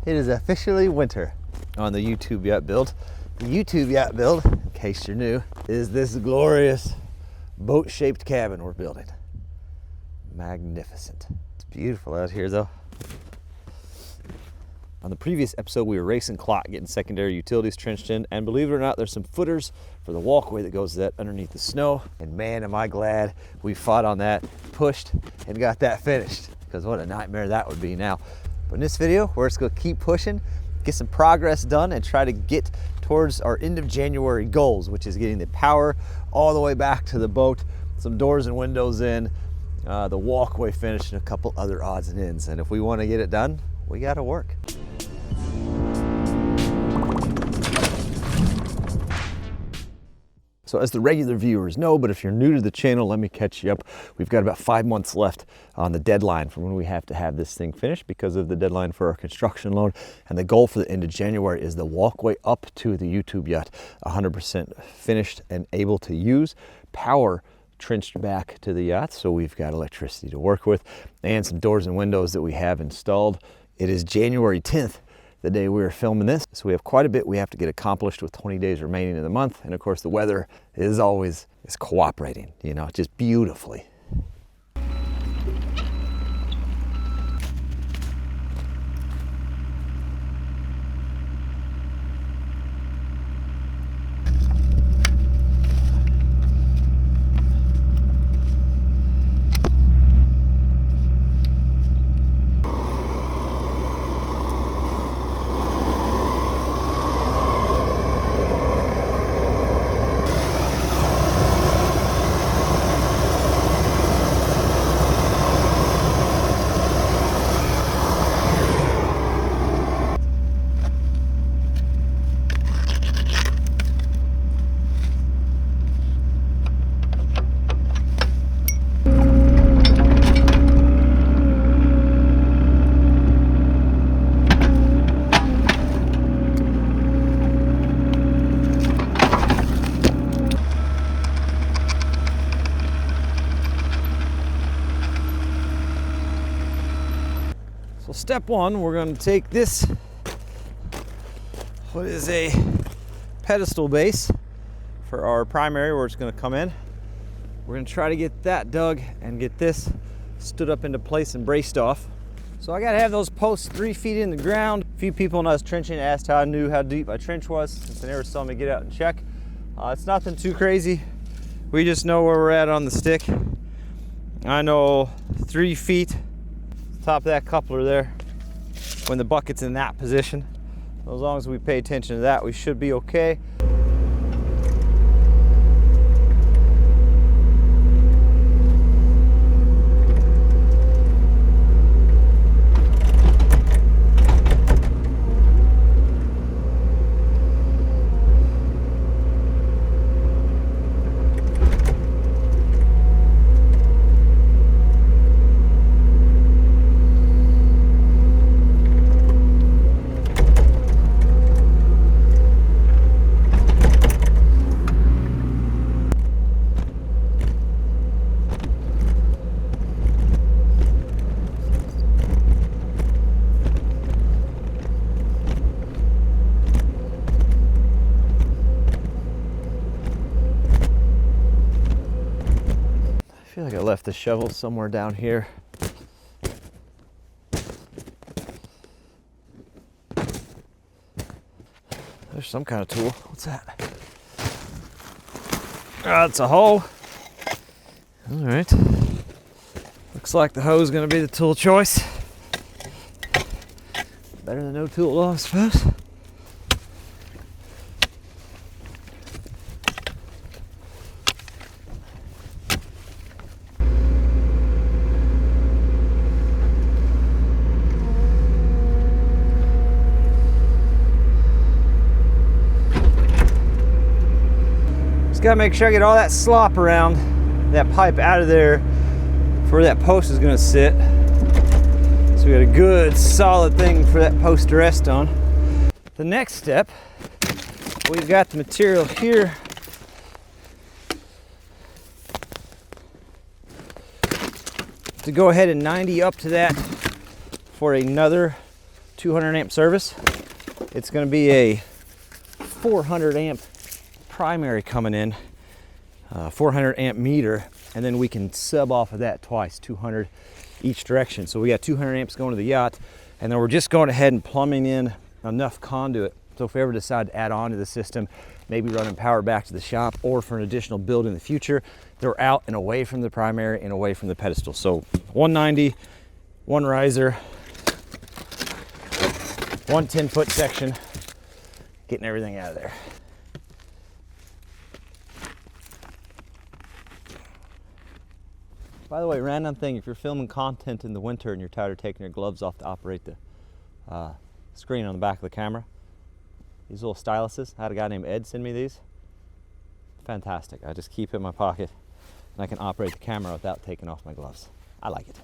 It is officially winter on the YouTube yacht build. The YouTube yacht build, in case you're new, is this glorious boat-shaped cabin we're building. Magnificent. It's beautiful out here though. On the previous episode, we were racing clock, getting secondary utilities trenched in, and believe it or not, there's some footers for the walkway that goes to that underneath the snow. And man, am I glad we fought on that, pushed, and got that finished, because what a nightmare that would be now. But in this video, we're just gonna keep pushing, get some progress done, and try to get towards our end of January goals, which is getting the power all the way back to the boat, some doors and windows in, the walkway finished, and a couple other odds and ends. And if we wanna get it done, we gotta work. So as the regular viewers know, but if you're new to the channel, let me catch you up. We've got about 5 months left on the deadline for when we have to have this thing finished because of the deadline for our construction loan. And the goal for the end of January is the walkway up to the YouTube yacht 100% finished and able to use. Power trenched back to the yacht, so we've got electricity to work with, and some doors and windows that we have installed. It is January 10th. The day we were filming this. So we have quite a bit we have to get accomplished with 20 days remaining in the month. And of course the weather is cooperating, you know, just beautifully. So step one, we're going to take this, what is a pedestal base for our primary where it's going to come in. We're going to try to get that dug and get this stood up into place and braced off. So I got to have those posts 3 feet in the ground. A few people when I was trenching asked how I knew how deep my trench was, since they never saw me get out and check. It's nothing too crazy. We just know where we're at on the stick. I know 3 feet. Top of that coupler there when the bucket's in that position. So as long as we pay attention to that, we should be okay. I feel like I left the shovel somewhere down here. There's some kind of tool. What's that? It's a hoe. All right. Looks like the hoe is going to be the tool choice. Better than no tool at all, I suppose. Just gotta make sure I get all that slop around that pipe out of there where that post is gonna sit. So we got a good solid thing for that post to rest on. The next step, we've got the material here to go ahead and 90 up to that for another 200 amp service. It's going to be a 400 amp primary coming in, 400 amp meter, and then we can sub off of that twice, 200 each direction. So we got 200 amps going to the yacht, and then we're just going ahead and plumbing in enough conduit. So if we ever decide to add on to the system, maybe running power back to the shop or for an additional build in the future, they're out and away from the primary and away from the pedestal. So 190, one riser, one 10-foot section, getting everything out of there. By the way, random thing, if you're filming content in the winter and you're tired of taking your gloves off to operate the screen on the back of the camera, these little styluses, I had a guy named Ed send me these. Fantastic. I just keep it in my pocket and I can operate the camera without taking off my gloves. I like it.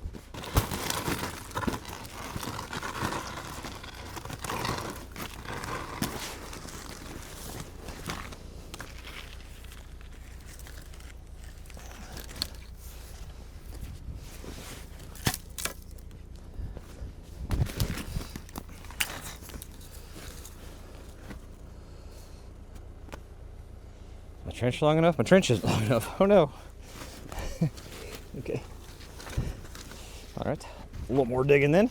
My trench long enough? My trench is long enough. Oh no. Okay. All right. A little more digging then.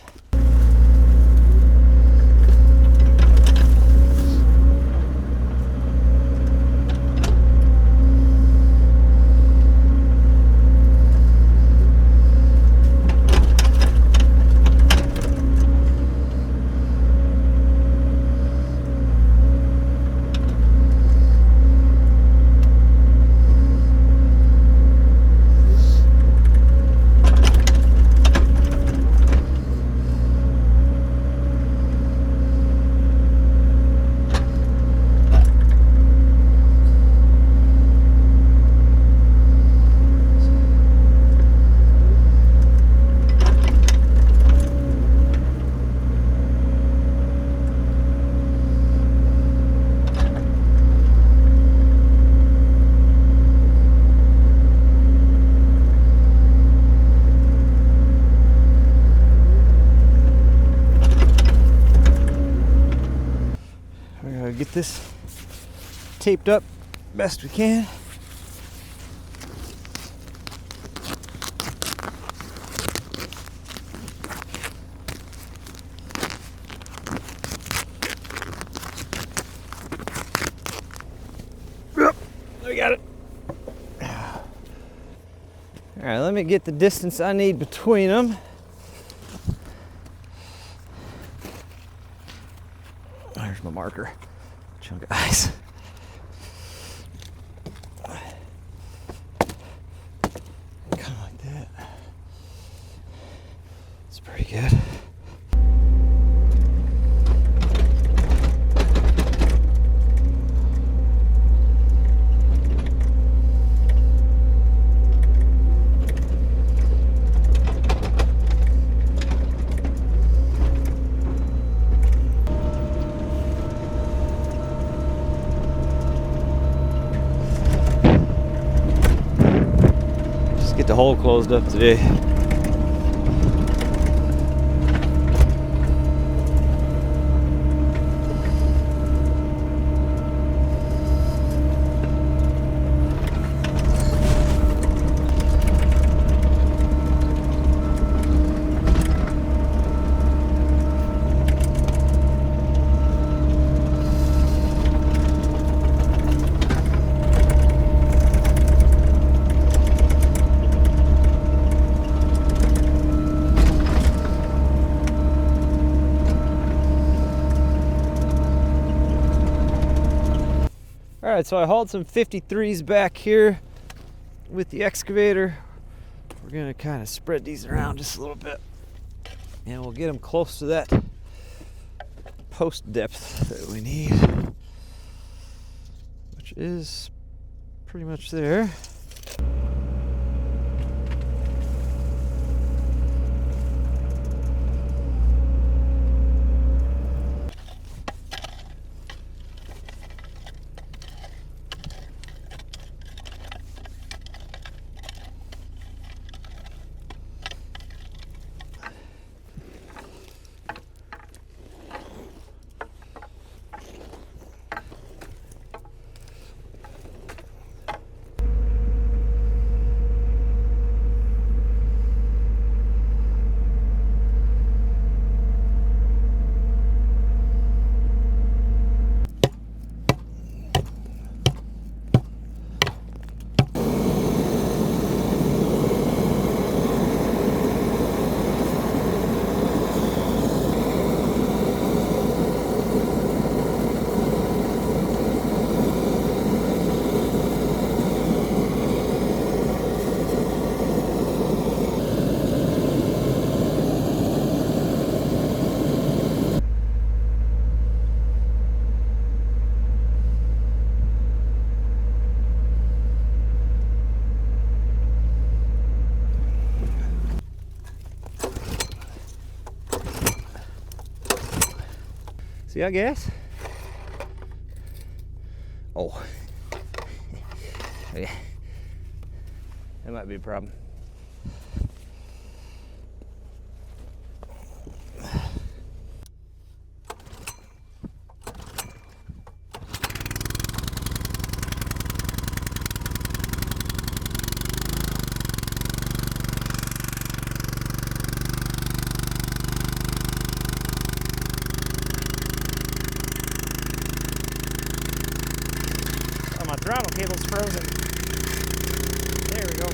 Get this taped up best we can. Yep, we got it. All right, let me get the distance I need between them. There's my marker. Chunk of ice. Kind of like that. It's pretty good. Get the hole closed up today. All right, so I hauled some 53s back here with the excavator. We're gonna kind of spread these around just a little bit and we'll get them close to that post depth that we need, which is pretty much there. See, I guess. Oh. Yeah. That might be a problem. Oh, my throttle cable's frozen. There we go.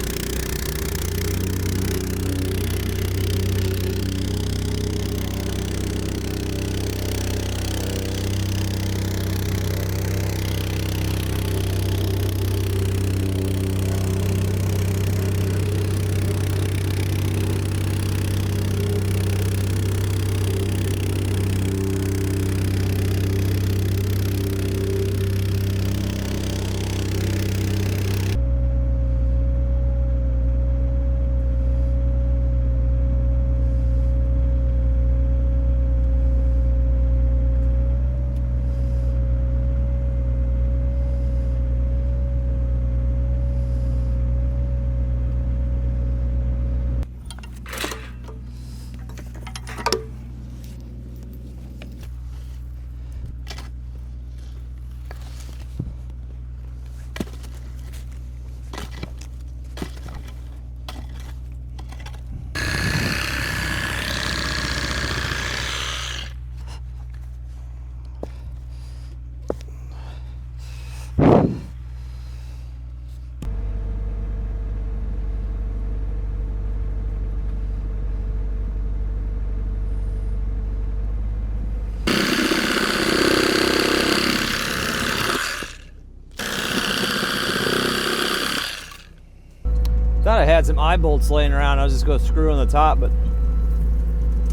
Thought I had some eye bolts laying around. I was just going to screw on the top, but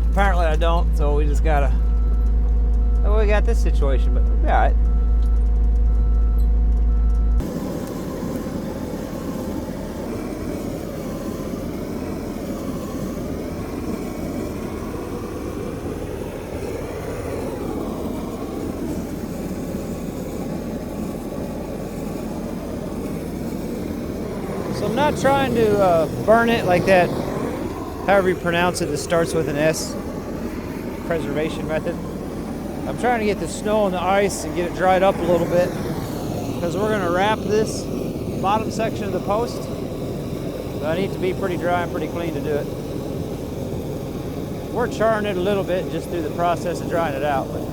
apparently I don't. So we just gotta. Oh, we got this situation, but we'll be all right. So I'm not trying to burn it like that, however you pronounce it, that starts with an S, preservation method. I'm trying to get the snow and the ice and get it dried up a little bit, because we're going to wrap this bottom section of the post. So I need to be pretty dry and pretty clean to do it. We're charring it a little bit just through the process of drying it out. But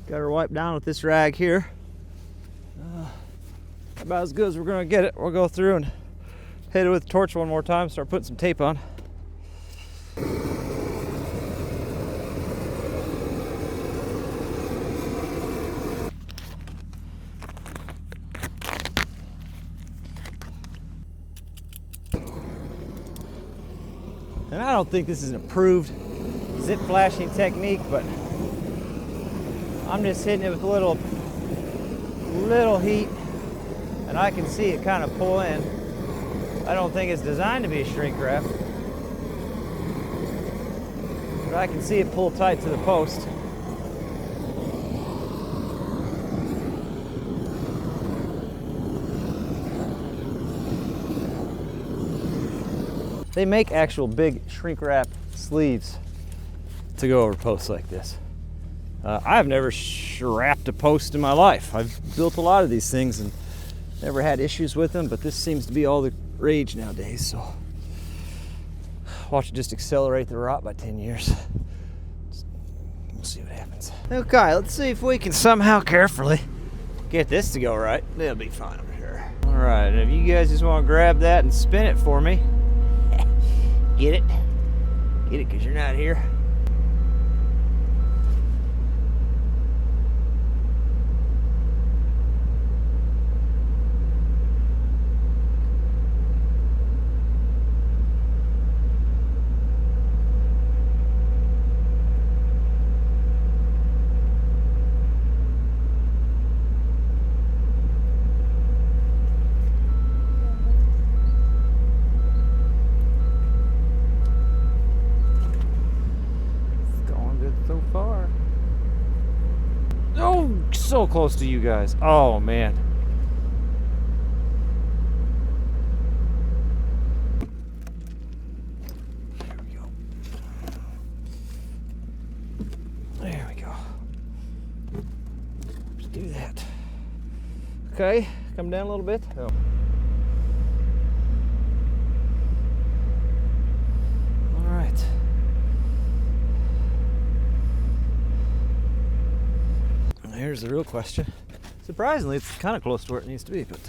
got her wiped down with this rag here. About as good as we're going to get it. We'll go through and hit it with the torch one more time, start putting some tape on. And I don't think this is an approved zip flashing technique, but I'm just hitting it with a little heat, and I can see it kind of pull in. I don't think it's designed to be a shrink wrap, but I can see it pull tight to the post. They make actual big shrink wrap sleeves to go over posts like this. I've never wrapped a post in my life. I've built a lot of these things and never had issues with them, but this seems to be all the rage nowadays, so watch it just accelerate the rot by 10 years. We'll see what happens. Okay, let's see if we can somehow carefully get this to go right. It'll be fine, I'm sure. All right, and if you guys just want to grab that and spin it for me, get it, because you're not here. so close to you guys. Oh man. There we go. There we go. Let's do that. Okay, come down a little bit. Oh. All right. Here's the real question. Surprisingly, it's kind of close to where it needs to be, but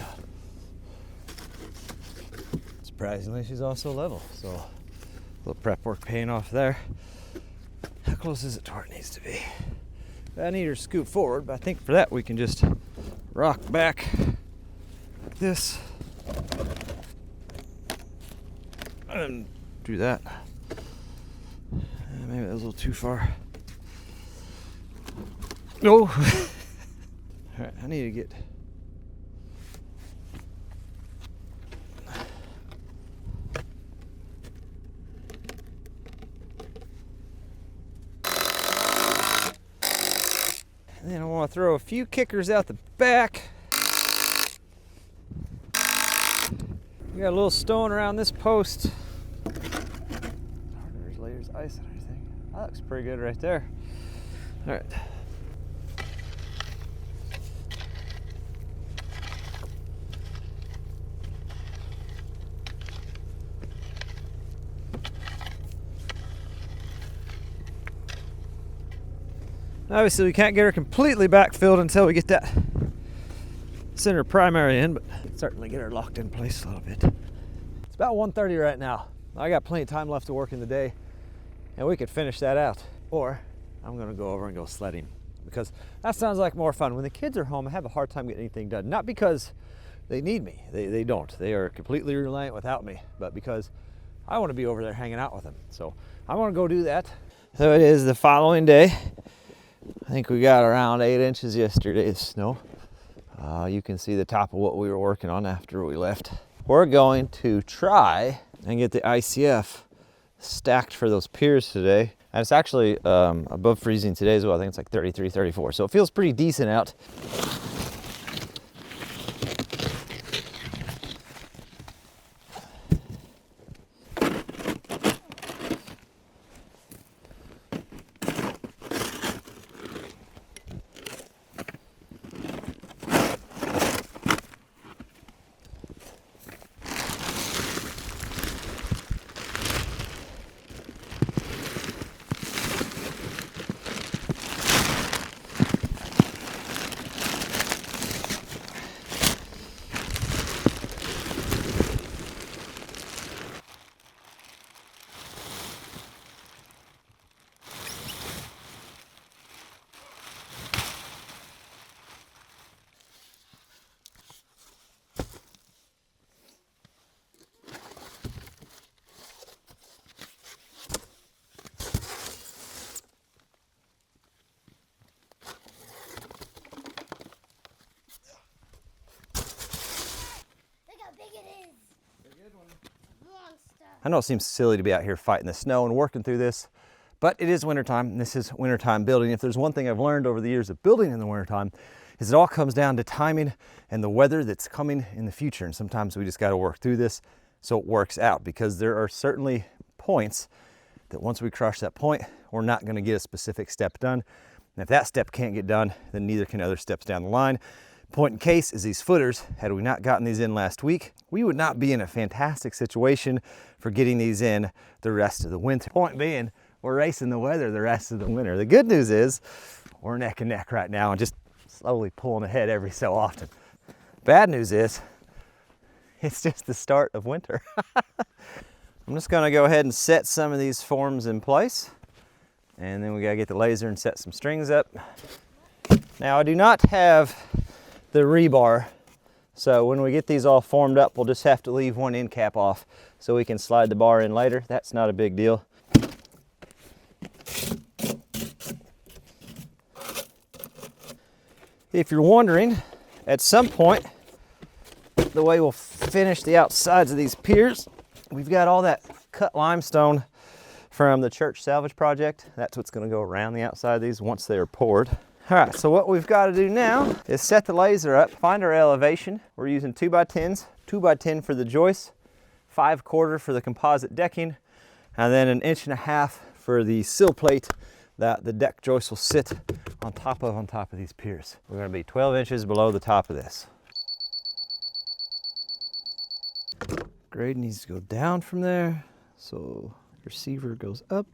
surprisingly, she's also level. So a little prep work paying off there. How close is it to where it needs to be? I need her to scoot forward, but I think for that we can just rock back like this and do that. Maybe that was a little too far. No. All right, I need to get. And then I want to throw a few kickers out the back. We got a little stone around this post. There's layers of ice and everything. That looks pretty good right there. All right. Obviously, we can't get her completely backfilled until we get that center primary in, but certainly get her locked in place a little bit. It's about 1:30 right now. I got plenty of time left to work in the day, and we could finish that out. Or I'm gonna go over and go sledding, because that sounds like more fun. When the kids are home, I have a hard time getting anything done. Not because they need me, they don't. They are completely reliant without me, but because I want to be over there hanging out with them. So I want to go do that. So it is the following day. I think we got around 8 inches yesterday of snow. You can see the top of what we were working on after we left. We're going to try and get the ICF stacked for those piers today. And it's actually above freezing today as well. I think it's like 33, 34. So it feels pretty decent out. I know it seems silly to be out here fighting the snow and working through this, but it is wintertime, and this is wintertime building. If there's one thing I've learned over the years of building in the wintertime, is it all comes down to timing and the weather that's coming in the future. And sometimes we just got to work through this so it works out, because there are certainly points that once we crush that point, we're not going to get a specific step done. And if that step can't get done, then neither can other steps down the line. Point in case is these footers. Had we not gotten these in last week, we would not be in a fantastic situation for getting these in the rest of the winter. Point being, we're racing the weather the rest of the winter. The good news is we're neck and neck right now and just slowly pulling ahead every so often. Bad news is it's just the start of winter. I'm just gonna go ahead and set some of these forms in place, and then we gotta get the laser and set some strings up. Now I do not have the rebar, so when we get these all formed up, we'll just have to leave one end cap off so we can slide the bar in later. That's not a big deal. If you're wondering, at some point, the way we'll finish the outsides of these piers, we've got all that cut limestone from the church salvage project. That's what's going to go around the outside of these once they are poured. All right, so what we've got to do now is set the laser up, find our elevation. We're using 2x10s, 2x10 for the joists, 5/4 for the composite decking, and then 1.5 inches for the sill plate that the deck joist will sit on top of these piers. We're going to be 12 inches below the top of this. Grade needs to go down from there, so receiver goes up.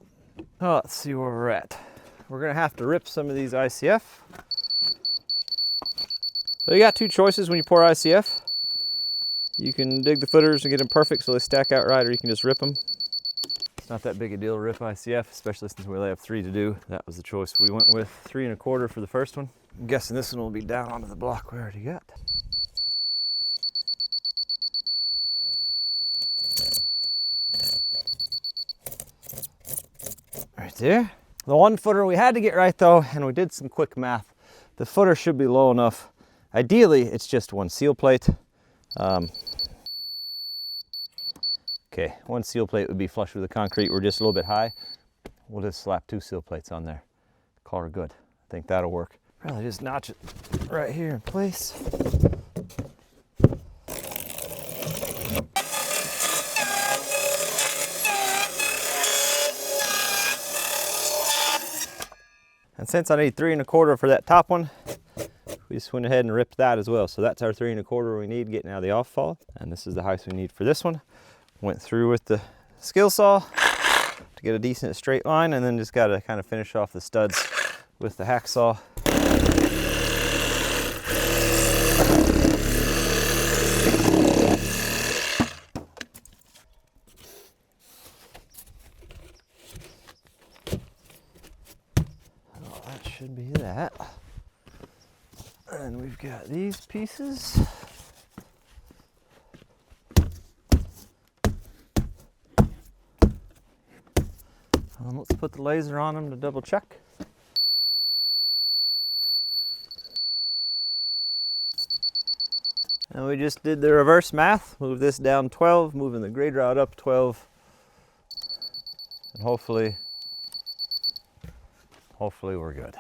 Oh, let's see where we're at. We're going to have to rip some of these ICF. So you got two choices when you pour ICF. You can dig the footers and get them perfect so they stack out right, or you can just rip them. It's not that big a deal to rip ICF, especially since we only have 3 to do. That was the choice we went with. 3 1/4 for the first one. I'm guessing this one will be down onto the block we already got. Right there. The 1 footer we had to get right though, and we did some quick math. The footer should be low enough. Ideally, it's just 1 seal plate. Okay, 1 seal plate would be flush with the concrete. We're just a little bit high. We'll just slap 2 seal plates on there. Call her good. I think that'll work. Probably just notch it right here in place. And since I need 3 1/4 for that top one, we just went ahead and ripped that as well. So that's our 3 1/4 we need getting out of the off fall. And this is the height we need for this one. Went through with the skill saw to get a decent straight line, and then just got to kind of finish off the studs with the hacksaw. Oh, that should be that. And we've got these pieces. Let's put the laser on them to double check. And we just did the reverse math. Move this down 12, moving the grade rod up 12. And hopefully we're good.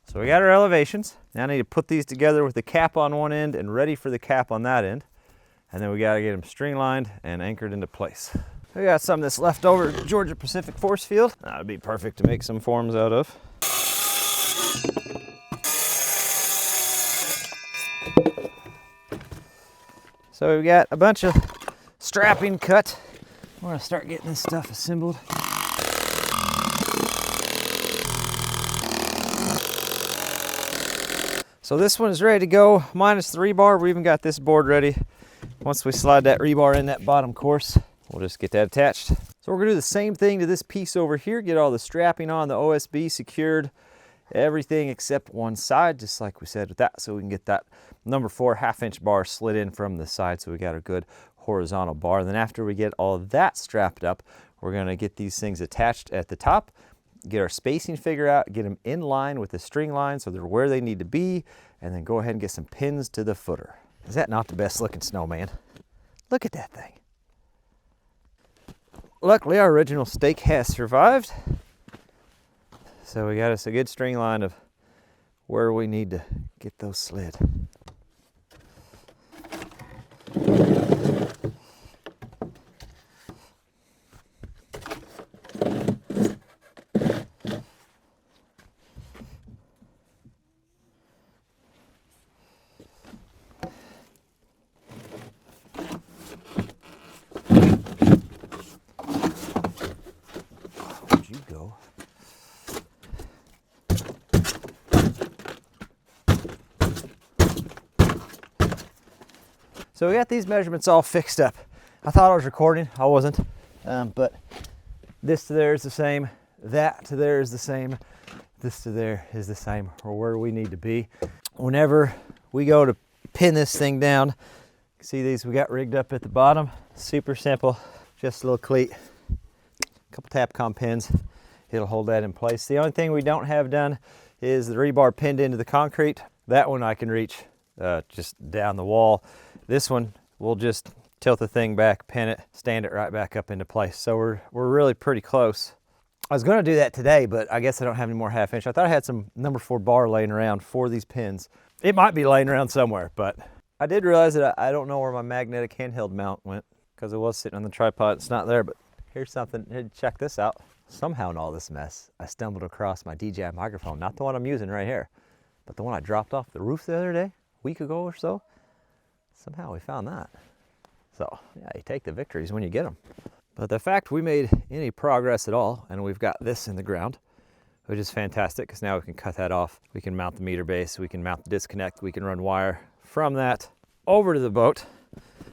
So we got our elevations. Now I need to put these together with the cap on one end and ready for the cap on that end. And then we got to get them string lined and anchored into place. We got some that's left over at Georgia Pacific Force Field. That would be perfect to make some forms out of. So we've got a bunch of strapping cut. We're gonna start getting this stuff assembled. So this one is ready to go, minus the rebar. We even got this board ready. Once we slide that rebar in that bottom course, we'll just get that attached. So we're gonna do the same thing to this piece over here, get all the strapping on, the OSB secured, everything except one side, just like we said with that, so we can get that number 4 1/2-inch bar slid in from the side, so we got a good horizontal bar. And then after we get all that strapped up, we're gonna get these things attached at the top, get our spacing figure out, get them in line with the string line so they're where they need to be, and then go ahead and get some pins to the footer. Is that not the best looking snowman? Look at that thing. Luckily, our original stake has survived. So we got us a good string line of where we need to get those slid. Where'd you go? So we got these measurements all fixed up. I thought I was recording, I wasn't, but this to there is the same, that to there is the same, this to there is the same, or where we need to be. Whenever we go to pin this thing down, see these we got rigged up at the bottom, super simple, just a little cleat, a couple Tapcon pins, it'll hold that in place. The only thing we don't have done is the rebar pinned into the concrete. That one I can reach just down the wall. This one, we'll just tilt the thing back, pin it, stand it right back up into place. So we're really pretty close. I was gonna do that today, but I guess I don't have any more 1/2 inch. I thought I had some number 4 bar laying around for these pins. It might be laying around somewhere, but I did realize that I don't know where my magnetic handheld mount went because it was sitting on the tripod. It's not there, but here's something. Here, check this out. Somehow in all this mess, I stumbled across my DJI microphone, not the one I'm using right here, but the one I dropped off the roof the other day, a week ago or so. Somehow we found that. So yeah, you take the victories when you get them. But the fact we made any progress at all, and we've got this in the ground, which is fantastic because now we can cut that off. We can mount the meter base, we can mount the disconnect, we can run wire from that over to the boat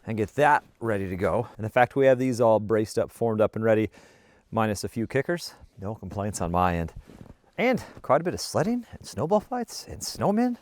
and get that ready to go. And the fact we have these all braced up, formed up and ready, minus a few kickers, no complaints on my end. And quite a bit of sledding and snowball fights and snowmen.